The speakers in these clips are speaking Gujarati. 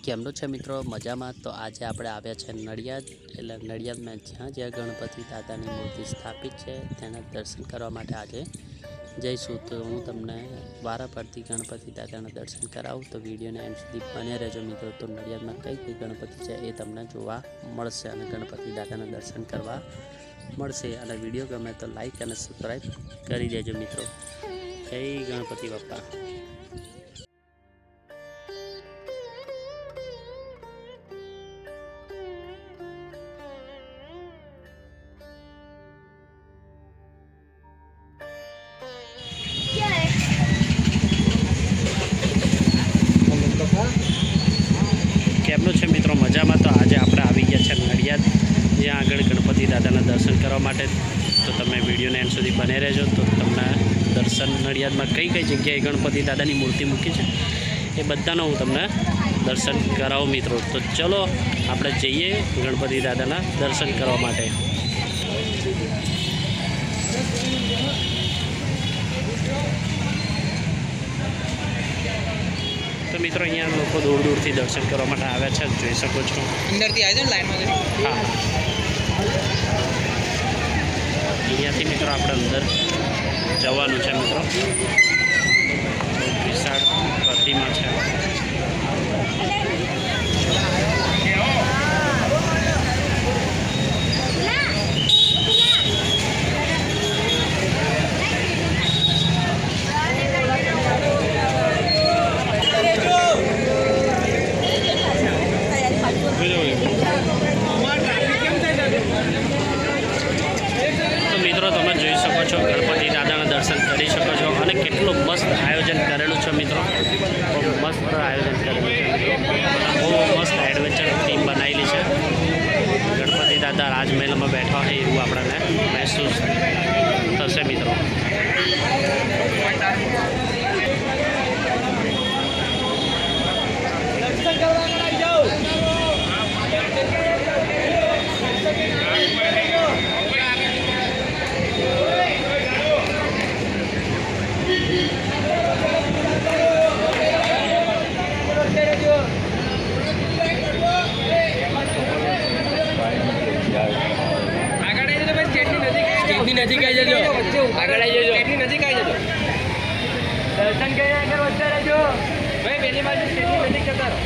કેમનું છે મિત્રો? મજામાં? તો આજે આપણે આવ્યા છે નડિયાદ, એટલે નડિયાદમાં જ્યાં ગણપતિ દાદાની મૂર્તિ સ્થાપિત છે તેના દર્શન કરવા માટે આજે જઈશું. તો હું તમને વારા પરથી ગણપતિ દાદાના દર્શન કરાવું, તો વિડીયોને એન્ડ સુધી બન્યા રહેજો મિત્રો. તો નડિયાદમાં કઈ કઈ ગણપતિ છે એ તમને જોવા મળશે અને ગણપતિ દાદાના દર્શન કરવા મળશે. અને વિડીયો ગમે તો લાઈક અને સબસ્ક્રાઈબ કરી દેજો મિત્રો. જય ગણપતિ બાપ્પા. કેમનું છે મિત્રો? મજામાં? તો આજે આપણે આવી ગયા છે નડિયાદ, જ્યાં આગળ ગણપતિ દાદાના દર્શન કરવા માટે. તો તમે વિડીયોને એન્ડ સુધી બને રહેજો, તો તમને દર્શન નડિયાદમાં કઈ કઈ જગ્યાએ ગણપતિ દાદાની મૂર્તિ મૂકી છે એ બધાનો હું તમને દર્શન કરાવું મિત્રો. તો ચલો આપણે જઈએ ગણપતિ દાદાના દર્શન કરવા માટે. તો મિત્રો અહીંયા લોકો દૂર દૂરથી દર્શન કરવા માટે આવ્યા છે, જોઈ શકો છો. અંદરથી આવી જાય લાઈનમાં. હા, અહીંયાથી મિત્રો આપણે અંદર જવાનું છે મિત્રો. વિશાળ પ્રતિમા છે. તો મિત્રો તમે જોઈ શકો છો, ગણપતિ દાદાના દર્શન કરી શકો છો. અને કેટલું મસ્ત આયોજન કરેલું છે મિત્રો. બહુ મસ્ત આયોજન કરેલું છે મિત્રો. બહુ મસ્ત એડવેન્ચર થીમ બનાવેલી છે. ગણપતિ દાદા રાજમહેલમાં બેઠા હોય એવું આપણને મહેસૂસ થશે મિત્રો. નજીક આવી જજો, આગળ આવી જજો, સ્ટેટની નજીક આવી જજો. દર્શન કરી આગળ વધતા રહેજો ભાઈ. પહેલી બાજુ સ્ટેટની નજીક જતા રહો.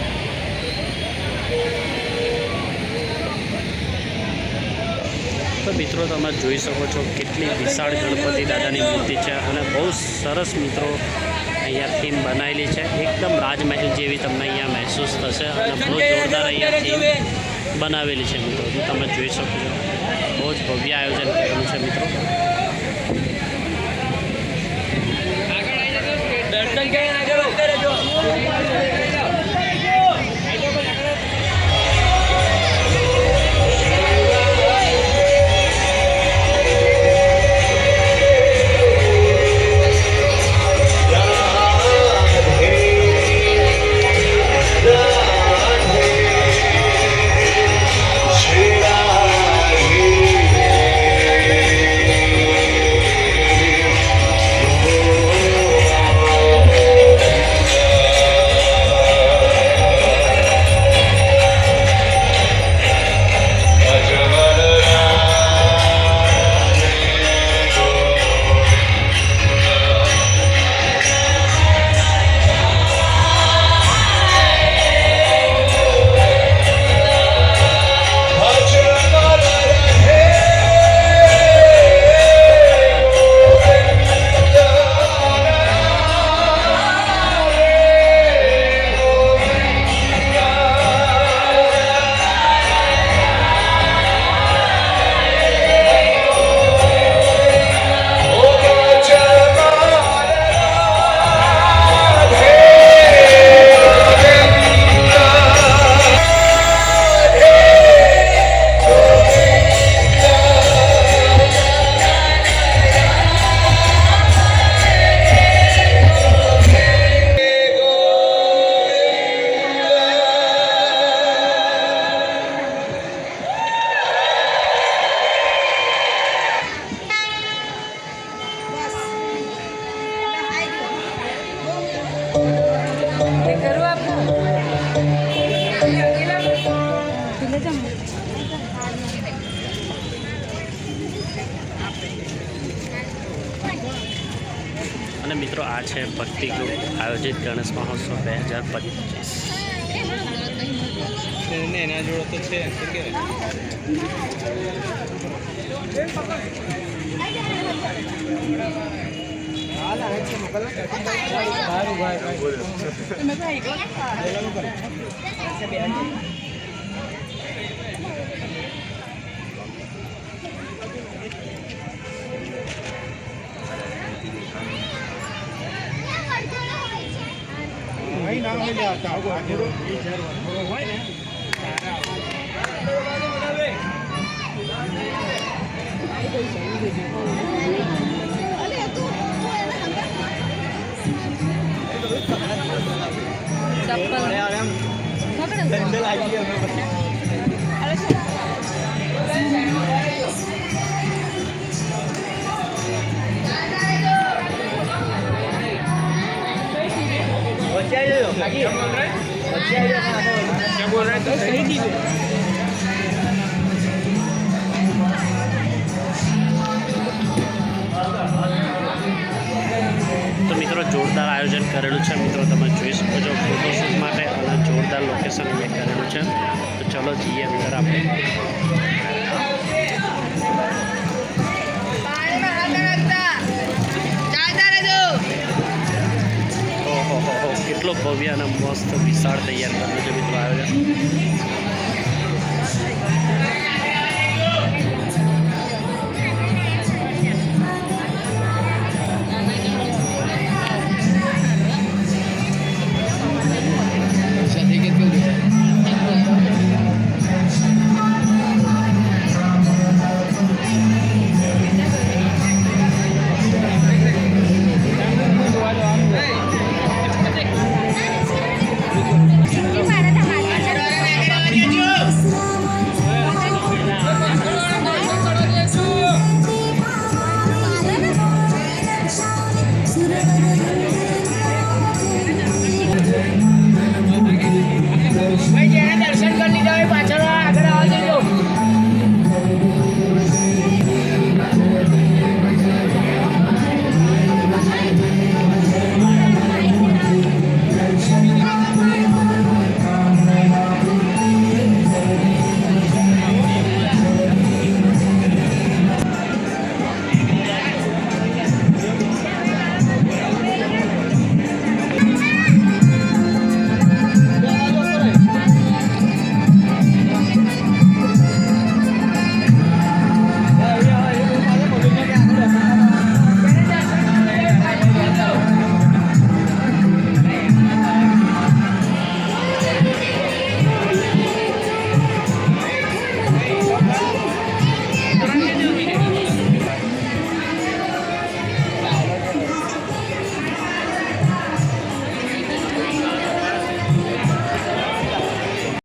તો મિત્રો તમે જોઈ શકો છો કેટલી વિશાળ ગણપતિ દાદાની મૂર્તિ છે. અને બહુ સરસ મિત્રો અહીંયા થીમ બનાવેલી છે. એકદમ રાજમહેલ જેવી તમને અહીંયા મહેસૂસ થશે. અને બહુ જોરદાર અહીંયા થીમ બનાવેલી છે મિત્રો. તો તમે જોઈ શકો છો, બહુ જ ભવ્ય આયોજન કરેલું છે મિત્રો. દર્શન કરી આગળ વધતા રહેજો. મિત્રો આ છે ભક્તિ ગ્રુપ આયોજિત ગણેશ મહોત્સવ 2025. એના જોડે તો છે શું क्या बोल रहा है तो सही दीजिए તો મિત્રો જોરદાર આયોજન કરેલું છે. મિત્રો તમે જોઈ શકો છો ફોટોશૂટ માટે અને જોરદાર લોકેશન મેં કરેલું છે. તો ચલો જઈએ અંદર આપણે. ઓહો કેટલો ભવ્ય અને મસ્ત વિશાળ તૈયાર કરેલું છે મિત્રો આયોજન.